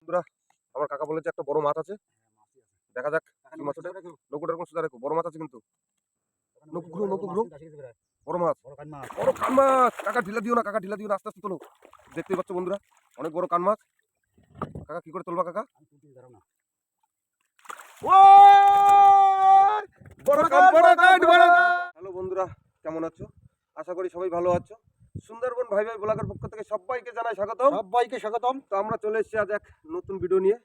বন্ধুরা আমার কাকা বলেছে একটা বড় মাছ আছে, দেখা যাক কি মাছ ওটা। নৌকোটার কোন সুদা রাখো, বড় মাছ আছে কিন্তু। নৌকো বড় মাছ, বড় কান মাছ। কাকা ঢিলা দিও না, কাকা ঢিলা দিও না, আস্তে আস্তে তোলো। দেখতেই পাচ্ছ বন্ধুরা অনেক বড় কান মাছ। কাকা কি করে তুলবা কাকা? হ্যালো বন্ধুরা, কেমন আছো? আশা করি সবাই ভালো আছো। সুন্দরবন ভাই ভাই ব্লগের পক্ষ থেকে সবাইকে জানাই স্বাগতম। সবাইকে স্বাগতম। তো আমরা চলে এসেছি আজ এক নতুন ভিডিও নিয়ে।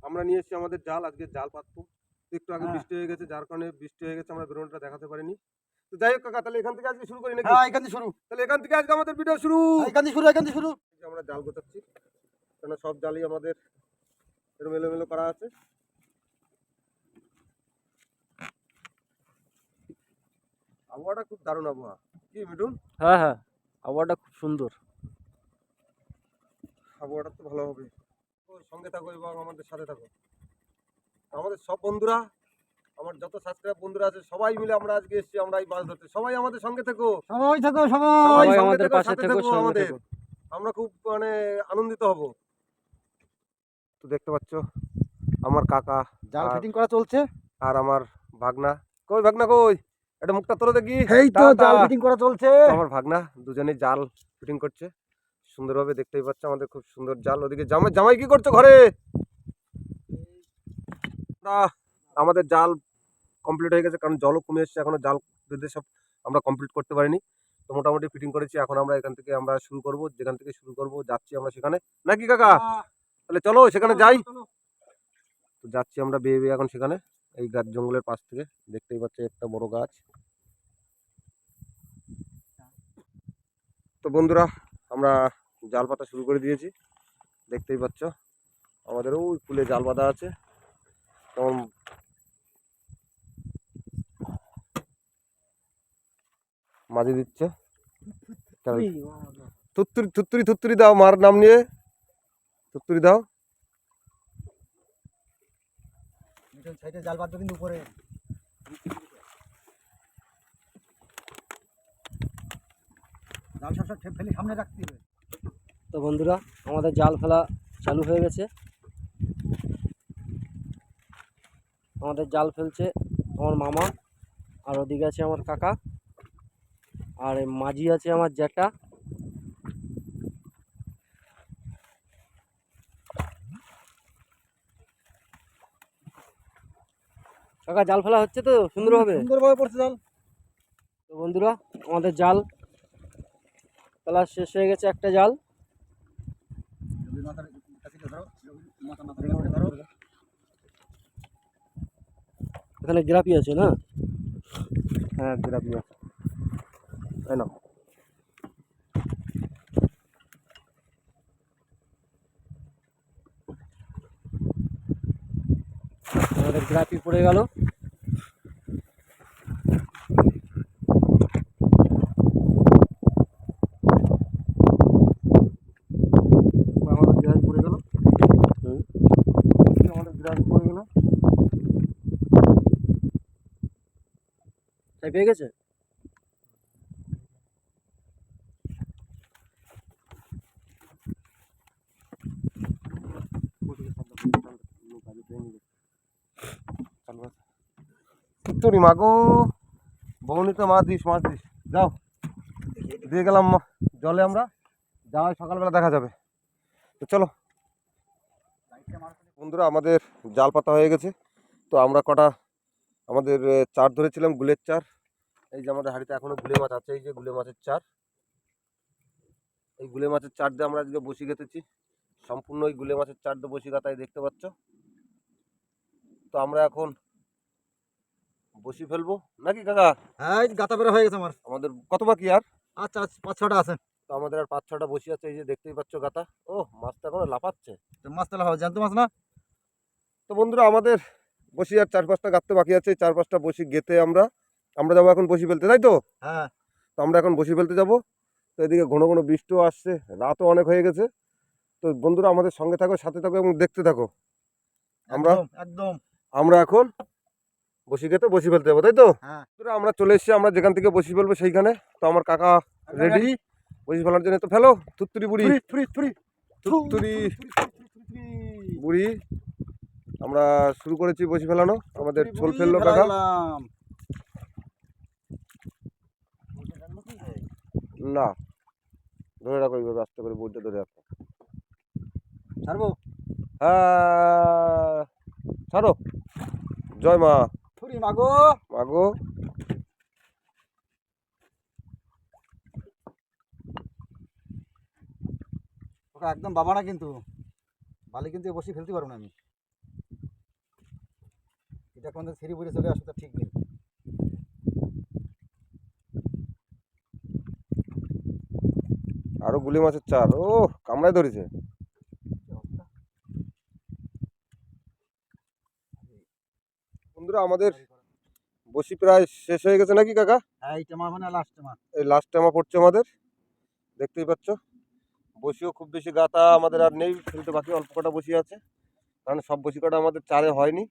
আমরা নিয়ে এসেছি আমাদের জাল, আজকে জাল পাতবো। একটু আগে বৃষ্টি হয়ে গেছে, যার কারণে বৃষ্টি হয়ে গেছে, আমরা বেরোনোটা দেখাতে পারিনি। তো যাই হোক কাকা, তাহলে এখান থেকে আজকে শুরু করি নাকি? হ্যাঁ, এখান থেকে শুরু। তাহলে এখান থেকে আজকে আমাদের ভিডিও শুরু। এখান থেকে শুরু। আমরা জাল গোছাচ্ছি, কেন সব জালই আমাদের এরকম এলোমেলো করা আছে। আবহাওয়াটা খুব দারুণ আবহাওয়া, কি মিঠুন? হ্যাঁ হ্যাঁ, আবহাওয়াটা খুব সুন্দর। আবহাওয়াটা তো ভালো হবে। সঙ্গে থাকো এবং আমাদের সাথে থাকো। আমাদের সব বন্ধুরা, আমার যত সাবস্ক্রাইব বন্ধুরা আছে সবাই মিলে আমরা আজকে এসেছি, আমরা এই মাছ ধরতে। সবাই আমাদের সঙ্গে থেকো, সবাই থাকো, সবাই সবাই সঙ্গে আমাদের থেকো, পাশে সাথে থেকো, থেকো সঙ্গে আমাদের। থেকো। আমরা খুব আনন্দিত হব। তো দেখতে পাচ্ছ আমার কাকা জাল আর- ফিটিং করা চলছে। আর আমার ভাগনা। কই ভাগনা কই? এটা মুখটা তোলো দেখি। এই তো টাটা। জাল ফিটিং করা চলছে। তো আমার ভাগনা দুজনেই জাল ফিটিং করছে সুন্দরভাবে, দেখতেই পাচ্ছ আমাদের খুব সুন্দর জাল। ওদিকে জামাই, জামাই কি করছো ঘরে? আমাদের জাল কমপ্লিট হয়ে গেছে, কারণ জলও কমে এসেছে, এখনো জাল বেঁধে সব আমরা কমপ্লিট করতে পারিনি। তো মোটামুটি ফিটিং করেছি, এখন আমরা এখান থেকে আমরা শুরু করব, যেখান থেকে শুরু করব যাচ্ছি আমরা সেখানে, নাকি কাকা? তাহলে চলো সেখানে যাই। তো যাচ্ছি আমরা বেয়ে বেয়ে এখন সেখানে, এই গাছ জঙ্গলের পাশ থেকে। দেখতেই পাচ্ছি একটা বড় গাছ। তো বন্ধুরা আমরা জাল পাতা শুরু করে দিয়েছি, দেখতেই পাচ্ছ আমাদের ওই ফুলে জাল বাঁধা আছে। তখন মাঝি দিচ্ছে, থুত্তুরি থুত্তুরি থুত্তুরি দাও, মার নাম নিয়ে থুত্তুরি দাও। সাইডে জাল বাঁধবে কিন্তু উপরে। জাল সব ফেলে সামনে রাখতে হবে। তো বন্ধুরা আমাদের জাল ফেলা চালু হয়ে গেছে। আমাদের জাল ফেলছে আমার মামা, আর ওদিকে আছে আমার কাকা, আর এই মাঝি আছে আমার জ্যাঠা। কাকা জাল ফেলা হচ্ছে তো সুন্দরভাবে? সুন্দরভাবে পড়ছে জাল। তো বন্ধুরা আমাদের জাল ফেলা শেষ হয়ে গেছে, একটা জাল। এখানে গ্রাপি আছে না? হ্যাঁ গ্রাবি আছে, তাই না? আমাদের গ্রাপি পড়ে গেল। আমাদের গ্রাবি পড়ে গেল, আমাদের গ্রাবি পড়ে গেল। তাই পেয়ে গেছে। থুত্তুরি মাগো, বৌনি তো মাছ দিস, মাছ দিস, যাও দিয়ে গেলাম জলে। আমরা যাওয়াই সকালবেলা দেখা যাবে। তো চলো বন্ধুরা, আমাদের জাল পাতা হয়ে গেছে। তো আমরা কটা আমাদের চার ধরেছিলাম, গুলের চার। এই যে আমাদের হাঁড়িতে এখনো গুলে মাছ আছে, এই যে গুলে মাছের চার। এই গুলে মাছের চার দিয়ে আমরা আজকে বসি গেঁথেছি, সম্পূর্ণ ওই গুলে মাছের চার দিয়ে বসি গাতায়, দেখতে পাচ্ছ। তো আমরা এখন বসি ফেলবো নাকি কাকা? হ্যাঁ, গাতা বেরা হয়ে গেছে আমার। আমাদের কত বাকি আর? আচ্ছা 5-6টা আছে। তো আমাদের আর 5-6টা বসি আছে, এই যে দেখতেই পাচ্ছ গাতা। ও মাছটা এখনো লাফাচ্ছে। মাছ তাহলে হবে, জ্যান্ত মাছ না? তো বন্ধুরা আমাদের বসি আর 4-5টা গাঁথতে বাকি আছে। 4-5টা বসি গেঁথে আমরা যাবো এখন বসি ফেলতে, তাই তো? হ্যাঁ। তো আমরা এখন বসি ফেলতে যাবো। তো এদিকে ঘন ঘন বৃষ্টিও আসছে, রাতও অনেক হয়ে গেছে। তো বন্ধুরা আমাদের সঙ্গে থাকো, সাথে থাকো এবং দেখতে থাকো। একদম আমরা এখন বসি গেঁথে বসি ফেলতে যাবো, তাই তো? হ্যাঁ। বন্ধুরা আমরা চলে এসেছি, আমরা যেখান থেকে বসি ফেলবো সেইখানে। তো আমার কাকা রেডি বসি ফেলার জন্য। তো ফেলো থুত্তুরি বুড়ি, থুত্তুরি। বুড়ি আমরা শুরু করেছি বসি ফেলানো। আমাদের ছোল ফেললো কাকা। না, ধরে রাখো এইভাবে আস্তে করে, বইটা ধরে রাখো। ছাড়বো? হ্যাঁ, ছাড়ো। জয় মা। ছুরি মাগো। মাগো। ওটা একদম বাবা না কিন্তু, বালি কিন্তু বসে ফেলতে পারবো না আমি। এটা কোন সিঁড়ি বুড়ে চলে আসে তা ঠিক নেই। আরো গুলি মাছের চার। ও কামড়ায় ধরেছে। বন্ধুরা আমাদের বসি প্রায় শেষ হয়ে গেছে নাকি কাকা? হ্যাঁ, এই টেমা মানে লাস্ট টেমা। এই লাস্ট টাইমা পড়ছে আমাদের, দেখতেই পাচ্ছ। বসিও খুব বেশি গাতা আমাদের আর নেই, ফেলতে বাকি অল্প কটা বসি আছে, কারণ সব বসি কটা আমাদের চারে হয়নি।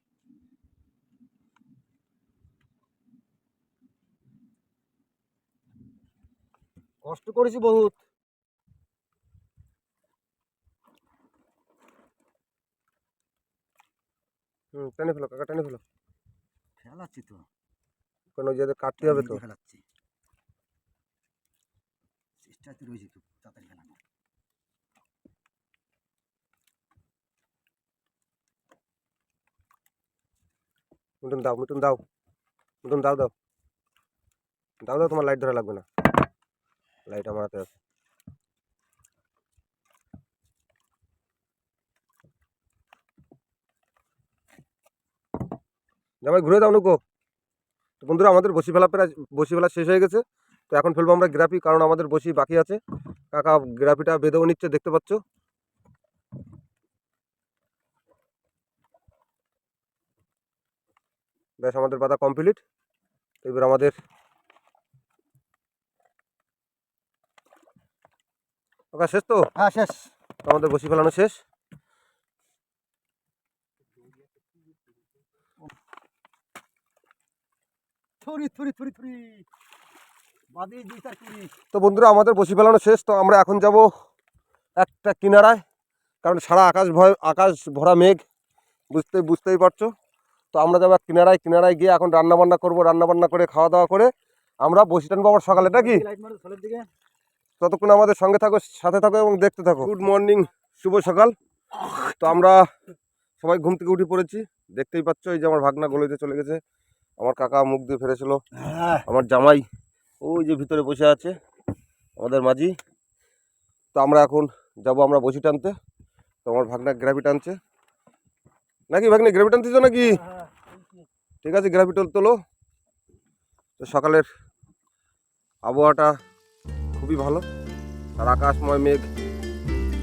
কষ্ট করেছি বহুত। টেনে ফেলো কাকা, টেনে ফেলো। ফেলাচ্ছি তো, কারণ ওই যাদের কাটতে হবে তো। ফেলাচ্ছি, চেষ্টাতে রয়েছে তো তাড়াতাড়ি ফেলানো। মিঠুন দাও, মিঠুন দাও, মিঠুন দাও দাও দাও দাও, তোমার লাইট ধরা লাগবে না, লাইট আমার হাতে আছে। জামাই ঘুরে দাও নুকো। তো বন্ধুরা আমাদের বসি ফেলা প্রায়, বসি ফেলা শেষ হয়ে গেছে। তো এখন ফেলবো আমরা গ্রাফি, কারণ আমাদের বসি বাকি আছে। কাকা গ্রাফিটা বেঁধেও নিচ্ছে, দেখতে পাচ্ছ। ব্যাস আমাদের বাঁধা কমপ্লিট। এবার আমাদের কাকা শেষ তো? হ্যাঁ শেষ। আমাদের বসি ফেলানো শেষ। থুরি থুরি থুরি থুরি বাদি দুই চার কুড়ি। তো বন্ধুরা আমাদের বসি ফেলানো শেষ। তো আমরা এখন যাব একটা কিনারায়, কারণ সারা আকাশ ভরা মেঘ, বুঝতেই পারছো। তো আমরা যাবো এক কিনারায়, কিনারায় গিয়ে এখন রান্নাবান্না করবো, রান্নাবান্না করে খাওয়া দাওয়া করে আমরা বসি টানবো আবার সকালে, নাকি? লাইট মারো ছোলের দিকে। ততক্ষণ আমাদের সঙ্গে থাকো, সাথে থাকো এবং দেখতে থাকো। গুড মর্নিং, শুভ সকাল। তো আমরা সবাই ঘুম থেকে উঠে পড়েছি, দেখতেই পাচ্ছ। এই যে আমার ভাগনা গলিতে চলে গেছে, আমার কাকা মুখ দিয়ে ফেরেছিল, আমার জামাই ওই যে ভিতরে বসে আছে, আমাদের মাঝি। তো আমরা এখন যাব আমরা বসি টানতে। তো আমার ভাগনা গ্রাভি টানছে, নাকি ভাগনা গ্রাভি টানতেছ নাকি? ঠিক আছে, গ্রাভি তোলো। তো সকালের আবহাওয়াটা খুবই ভালো, আর আকাশময় মেঘ,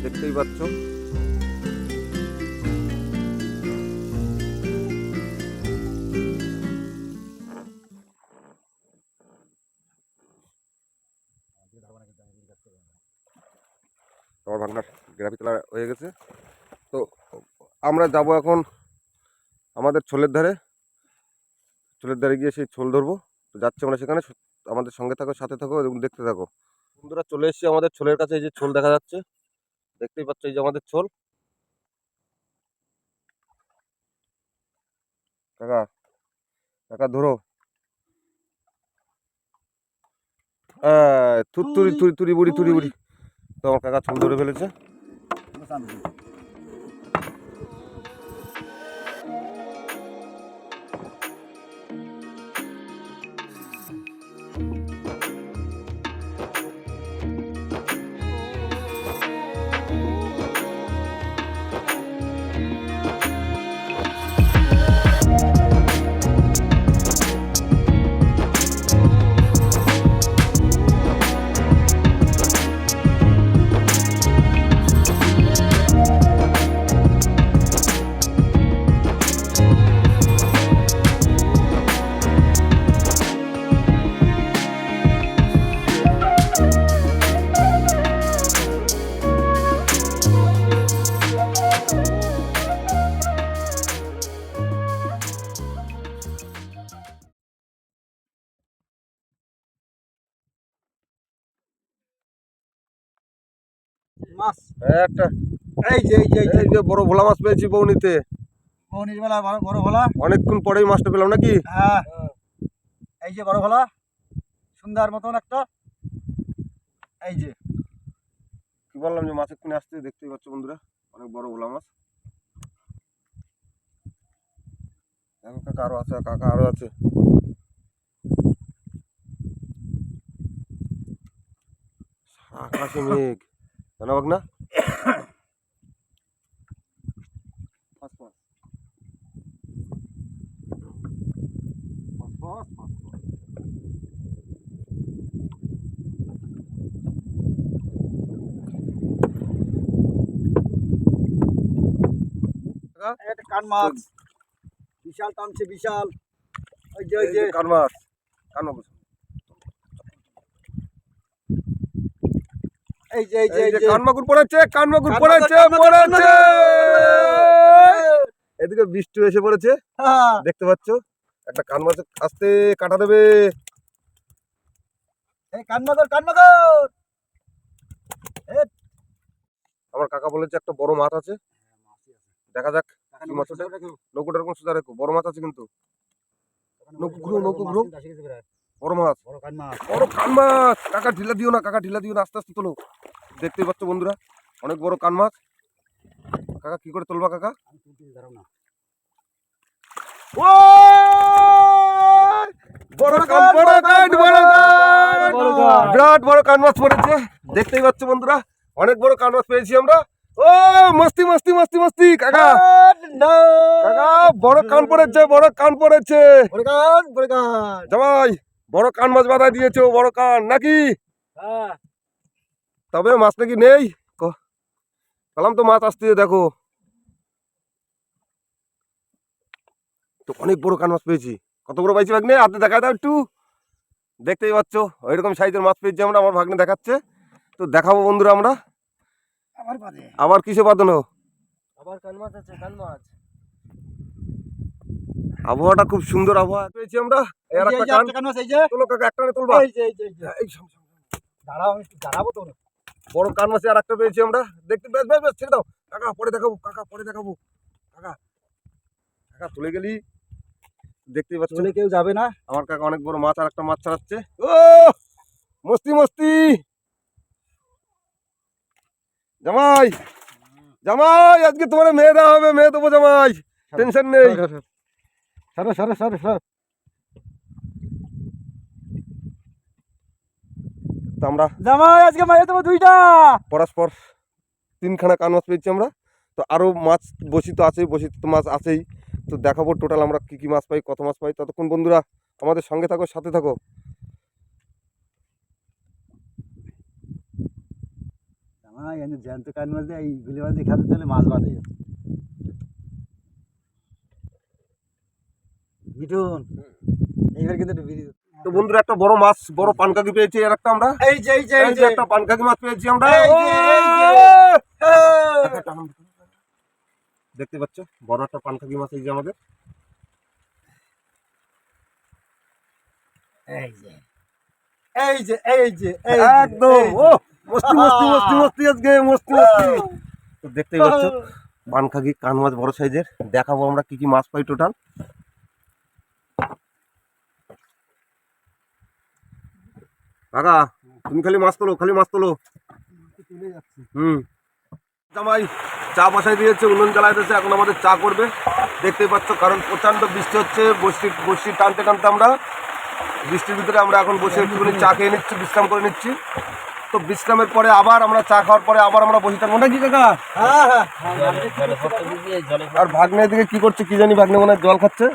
দেখতেই পাচ্ছ। আমার ভাগনার গ্রাভি তোলা হয়ে গেছে। তো আমরা যাব এখন আমাদের ছোলের ধারে গিয়ে সেই ছোল ধরবো। তো যাচ্ছি আমরা সেখানে, আমাদের সঙ্গে থাকো, সাথে থাকো এবং দেখতে থাকো। বন্ধুরা চলে এসেছি আমাদের ছোলের কাছে। এই যে ছোল দেখা যাচ্ছে, দেখতেই পাচ্ছ, এই যে আমাদের ছোল। কাকা, কাকা ধরো। তুরি তুরি তুরি বুড়ি, তুরি বুড়ি। তো আমার কাকা ছোল ধরে ফেলেছে। মাছ একটা এই যে এই যে এই যে এই যে বড় ভোলা মাছ পেয়েছি বৌনিতে। মৌনির বেলা বড় বড় ভোলা। অনেকক্ষণ পরেই মাছটা পেলাম নাকি? হ্যাঁ, এই যে বড় ভোলা, সুন্দর মতন একটা। এই যে কি বললাম যে মাছ এক্ষুনি আসছে, দেখতেই পাচ্ছ বন্ধুরা, অনেক বড় ভোলা মাছ। দেখো কাকা আরো আছে, কাকা আরো আছে। আকাশে মেঘ, জানা বাক না? ফস ফস ফস ফস ফস ফস। এই একটা কান মাছ, বিশাল টানছে বিশাল। ওই যে ওই এই যে যে কান মাছ, কান মাছ। এই যে এই যে এই এই যে যে কান মাগুর পড়েছে, কান মাগুর কান পড়েছে, মাগুর, কান মাগুর, কান পড়েছে। মাগুর। এদিকে বৃষ্টি এসে পড়েছে, হ্যাঁ, দেখতে পাচ্ছ। একটা কান মাছ আসতে কাটা দেবে। এই কান মাগুর, কান মাগুর। আমার কাকা বলেছে একটা বড় মাছ আছে, দেখা যাক। কি মাছ ওটা? নৌকোটার কোন সুদা রেখো, বড় মাছ আছে কিন্তু। নৌকো ঘুরো, নৌকো ঘুরো। বড় মাছ, বড় কান মাছ। বড় কান মাছ। কাকা ঢিলা দিও না, কাকা ঢিলা দিও না, আস্তে আস্তে তোলো। দেখতেই পাচ্ছ বন্ধুরা, অনেক বড় কান মাছ। কাকা কি করে তুলবা কাকা? আমি তুলতে দাঁড়াও না। ও বড় কান, বড় কান, বড় কান। বড় কান। বিরাট বড় কান মাছ পড়েছে, দেখতেই পাচ্ছ বন্ধুরা, অনেক বড় কান মাছ পেয়েছি আমরা। ও মস্তি মস্তি মস্তি মস্তি কাকা, কাকা বড় কান পড়েছে, বড় কান পড়েছে। বড় কান, বড় কান। জামাই বড় কান মাছ বাঁধা দিয়েছে, ও বড় কান নাকি? হ্যাঁ, তবে মাছ নাকি নেই, কালাম তো মাছ আসছে দেখো। তো অনেক বড় কান মাছ পেয়েছি। কত বড় পাইছি ভাগ্নে, হাতে দেখা দাও একটু। দেখতেই পাচ্ছ ওইরকম সাইজের মাছ পেয়েছি আমরা, আমার ভাগ্নে দেখাচ্ছে। তো দেখাবো বন্ধুরা আমরা। আমার বাদে। আবার কিসে বাঁধানো? আবার কান মাছ আছে, কান মাছ। আবহাওয়াটা খুব সুন্দর আবহাওয়া পেয়েছি আমরা। এই এর যে, একটা এই যে কান একটা কান মাছ, এই যে। তোলো কাকা, একটা না তুলবা। এই যে, এই যে, এই যে। এই সাম, সাম, সাম। দাঁড়াও, আমি একটু দাঁড়াবো তো। বড় কান মাছ আর একটা পেয়েছি আমরা, দেখতে বেশ বেশ বেশ ছেড়ে দাও কাকা, পরে দেখাবো কাকা, পরে দেখাবো কাকা। কাকা তুলে গেলি, দেখতেই পাচ্ছ চলে কেউ যাবে না। আমার কাকা অনেক বড় মাছ আর একটা মাছ ছাড়াচ্ছে। ও মস্তি মস্তি। জামাই, জামাই আজকে তোমার মেয়ে দেওয়া হবে, মেয়ে দেবো জামাই, টেনশন নেই। সরো সরো সরো সরো। তো আমরা জামাই আজকে মাঝে তোমার দুইটা। পরস্পর তিনখানা কান মাছ পেয়েছি আমরা। তো আরও মাছ বসি তো আছেই, বসি তো মাছ আছেই। তো দেখাবো টোটাল আমরা কী কী মাছ পাই, কত মাছ পাই। ততক্ষণ বন্ধুরা আমাদের সঙ্গে থাকো, সাথে থাকো। জামাই এনে জ্যান্ত কান মাছ দিয়ে এই গুলি মাছ দিয়ে খেতে চলে মাছ বাঁধে। মিঠুন, এইবার কিন্তু একটু বিড়ি। তো বন্ধুরা একটা বড় মাছ, বড় পানকাকি পেয়েছি আর একটা আমরা। এই যে, এই যে, এই যে একটা পানকাকি মাছ পেয়েছি আমরা। এই যে, এই যে। দেখতে পাচ্ছ বড় একটা পানকাকি মাছ এই যে আমাদের। এই যে, এই যে, এই যে, এই যে, একদম এই যে। ও মস্তি মস্তি মস্তি মস্তি আজকে মস্তি মস্তি। তো দেখতেই পাচ্ছ পানকাকি কান মাছ বড় সাইজের। দেখাবো আমরা কি কি মাছ পাই টোটাল। কাকা তুমি খালি মাছ তোলো, খালি মাছ তোলো। চলে যাচ্ছে। জামাই চা বসাই দিয়েছে, উনুন জ্বালাই দিয়েছে, এখন আমাদের চা করবে। দেখতেই পাচ্ছ কারণ প্রচণ্ড বৃষ্টি হচ্ছে, বৃষ্টি টানতে টানতে আমরা বৃষ্টির ভিতরে আমরা এখন বসে একটুখানি চা খেয়ে নিচ্ছি, বিশ্রাম করে নিচ্ছি। তো বিশ্রামের পরে আবার আমরা চা খাওয়ার পরে আবার আমরা বসে থাকবো নাকি কাকা? হ্যাঁ, হ্যাঁ। আর ভাগ্নে এদিকে কি করছে কি জানি, ভাগ্নে মনে হয় জল খাচ্ছে।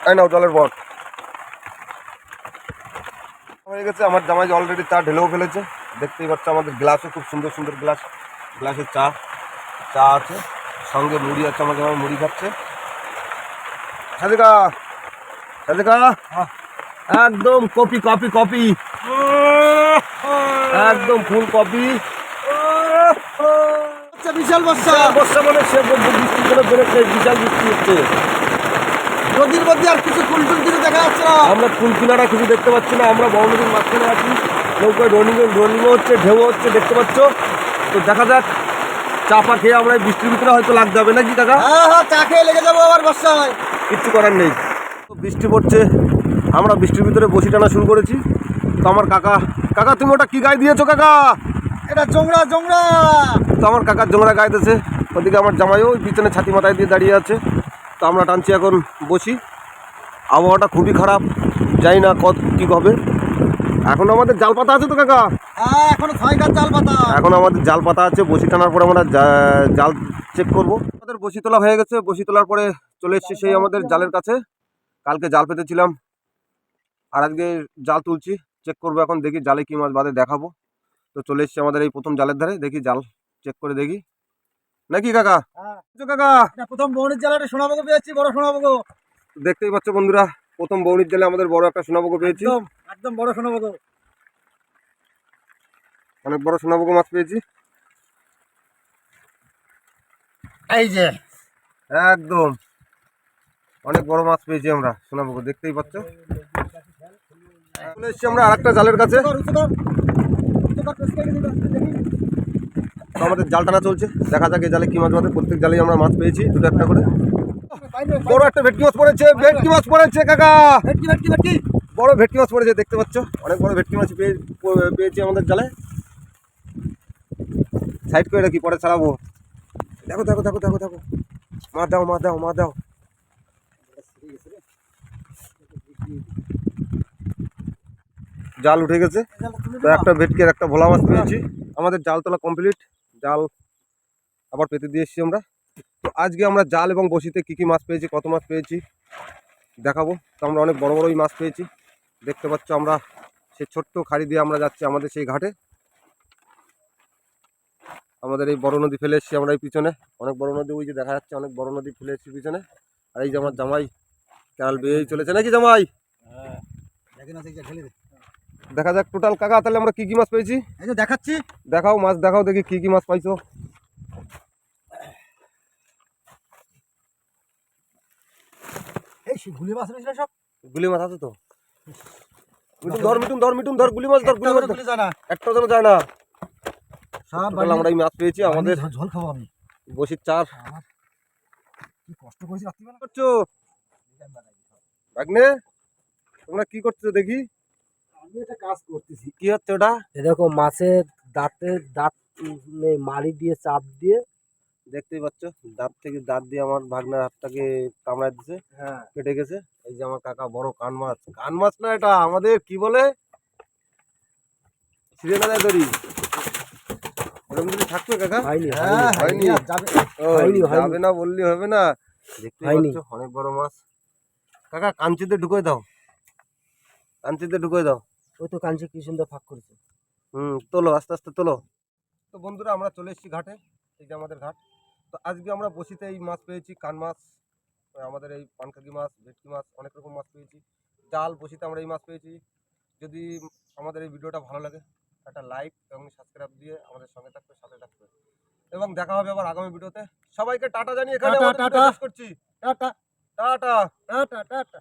তাই নাও জলের বট হয়ে গেছে। আমার জামাই অলরেডি চা ঢেলেও ফেলেছে, দেখতেই পাচ্ছ আমাদের গ্লাসে খুব সুন্দর সুন্দর গ্লাসে চা আছে, সঙ্গে মুড়ি আছে। আমার জামাই মুড়ি খাচ্ছে। সাজেকা সাজেকা একদম কপি কপি কপি, একদম ফুল কপি। আচ্ছা, বিশাল বর্ষা। বর্ষা মানে সে বৃষ্টি করে বেরোচ্ছে, বিশাল বৃষ্টি হচ্ছে। নদীর মধ্যে আর কিছু ফুল টুল কিছু দেখা যাচ্ছে না। আমরা ফুল কিনারা কিছু দেখতে পাচ্ছি না। আমরা বড় নদীর মাঝখানে আছি, নৌকায় রনিংও হচ্ছে, ঢেউ হচ্ছে, দেখতে পাচ্ছ। তো দেখা যাক চা পা খেয়ে আমরা এই বৃষ্টির ভিতরে হয়তো লাগ যাবে নাকি কাকা? হ্যাঁ হ্যাঁ, চা খেয়ে লেগে যাবো আবার বর্ষায়। কিচ্ছু করার নেই। তো বৃষ্টি পড়ছে, আমরা বৃষ্টির ভিতরে বসি টানা শুরু করেছি। তো আমার কাকা, কাকা তুমি ওটা কি গায়ে দিয়েছো কাকা? এটা জংড়া জংড়া। তো আমার কাকার জোংরা গায়ে দিয়েছে, ওদিকে আমার জামাইও ওই পিছনে ছাতি মাথায় দিয়ে দাঁড়িয়ে আছে। তো আমরা টানছি এখন বসি। আবহাওয়াটা খুবই খারাপ, জানি না কী হবে। এখন আমাদের জাল পাতা আছে তো কাকা? হ্যাঁ, এখনো 6 গাছ জাল পাতা। এখন আমাদের জাল পাতা আছে, বসি টানার পরে আমরা জাল চেক করব। আমাদের বসি তোলা হয়ে গেছে, বসি তোলার পরে চলে এসেছি সেই আমাদের জালের কাছে। কালকে জাল পেতেছিলাম আর আজকে জাল তুলছি, চেক করবো এখন, দেখি জালে কী মাছ বাদে দেখাবো। তো চলে এসেছি আমাদের এই প্রথম জালের ধারে, দেখি জাল চেক করে দেখি নাকি কাকা? হ্যাঁ, কাকা এটা প্রথম বৌনির জালাটা সোনাবগো পেয়েছি, বড় সোনাবগো। দেখতেই পাচ্ছ বন্ধুরা, প্রথম বৌনির জালে আমাদের বড় একটা সোনাবগো পেয়েছি। একদম একদম বড় সোনাবগো। অনেক বড় সোনাবগো মাছ পেয়েছি। এই যে একদম অনেক বড় মাছ পেয়েছি আমরা সোনাবগো, দেখতেই পাচ্ছ। চলে এসেছি আমরা আরেকটা জালের কাছে। তো আমাদের জাল টানা চলছে, দেখা যাক এই জালে কি মাছ বাঁধে। প্রত্যেক জালেই আমরা মাছ পেয়েছি দুটো একটা করে। বড় একটা ভেটকি মাছ পড়েছে, ভেটকি মাছ পড়েছে কাকা, ভেটকি ভেটকি ভেটকি। বড় ভেটকি মাছ পড়েছে, দেখতে পাচ্ছ অনেক বড় ভেটকি মাছ পেয়েছি আমাদের জালে। সাইড করে রাখি, পরে ছাড়াবো। দেখো দেখো দেখো দেখো দেখো, মা দাও মা দাও মা দাও। জাল উঠে গেছে, তো একটা ভেটকি আর একটা ভোলা মাছ পেয়েছি। আমাদের জাল তোলা কমপ্লিট, জাল আবার পেতে দিয়ে এসেছি আমরা। তো আজকে আমরা জাল এবং বসিতে কী কী মাছ পেয়েছি, কত মাছ পেয়েছি দেখাবো। তো আমরা অনেক বড় বড়ই মাছ পেয়েছি, দেখতে পাচ্ছ। আমরা সেই ছোট্ট খাড়ি দিয়ে আমরা যাচ্ছি আমাদের সেই ঘাটে। আমাদের এই বড় নদী ফেলে এসেছি আমরা এই পিছনে, অনেক বড় নদী, ওই যে দেখা যাচ্ছে অনেক বড় নদী ফেলে এসেছি পিছনে। আর এই যে আমার জামাই ক্যানাল বেয়েই চলেছে নাকি জামাই? হ্যাঁ, দেখেন আছে যে ঢেলে দে। দেখা যাক টোটাল কাকা তাহলে আমরা কী কী মাছ পেয়েছি। এই যে দেখাচ্ছি। দেখাও মাছ দেখাও, দেখি কী কী মাছ পাইছো। এই গুলি মাছ রয়েছে সব। গুলি মাছ আছে তো? মিটুন ধর মিটুন ধর মিটুন ধর, গুলি মাছ ধর, গুলি মাছ ধর। গুলি জানা একটাও যেন যায় না। সব টোটাল আমরা এই মাছ পেয়েছি। আমাদের ঝোল খাবো আমি। বসির চার। আমার কি কষ্ট করেছি রাত্রিবেলা। করছো ভাগ্নে, তোমরা কি করছো দেখি? আমি একটা কাজ করতেছি। কি হচ্ছে ওটা? এ দেখো মাছের দাঁত মাড়ি দিয়ে চাপ দিয়ে, দেখতেই পাচ্ছ দাঁত থেকে দাঁত দিয়ে আমার ভাগনার হাতটাকে কামড়ায় দিছে, হ্যাঁ, কেটে গেছে। এই যে আমার কাকা বড় কান মাছ, কান মাছ না এটা আমাদের কি বলে, ছিঁড়ে না যায় দড়ি। ওরকম যদি থাকবে কাকা? হয়নি হ্যাঁ, হয়নি। যাবে। ও, হয়নি, হয়নি। যাবে না বললি হবে না। দেখতেই হয়নি। পাচ্ছ অনেক বড় মাছ। কাকা কাঞ্চিতে ঢুকোয় দাও, কাঞ্চিতে ঢুকোয় দাও। ওই তো কাঞ্চি কি সুন্দর ফাঁক করেছে। তোলো আস্তে আস্তে তোলো। তো বন্ধুরা আমরা চলে এসেছি ঘাটে, এই যে আমাদের ঘাট। তো আজকে আমরা বসিতে এই মাছ পেয়েছি, কান মাছ, আমাদের এই পানকাকি মাছ, ভেটকি মাছ, অনেক রকম মাছ পেয়েছি। জাল বসিতে আমরা এই মাছ পেয়েছি। যদি আমাদের এই ভিডিওটা ভালো লাগে একটা লাইক এবং সাবস্ক্রাইব দিয়ে আমাদের সঙ্গে থাকবে, সাথে থাকবে। এবং দেখা হবে আবার আগামী ভিডিওতে। সবাইকে টাটা জানিয়ে এখানে টাটা, আমাদের ভিডিও টাটা। শেষ করছি। Tata tata. Tata tata.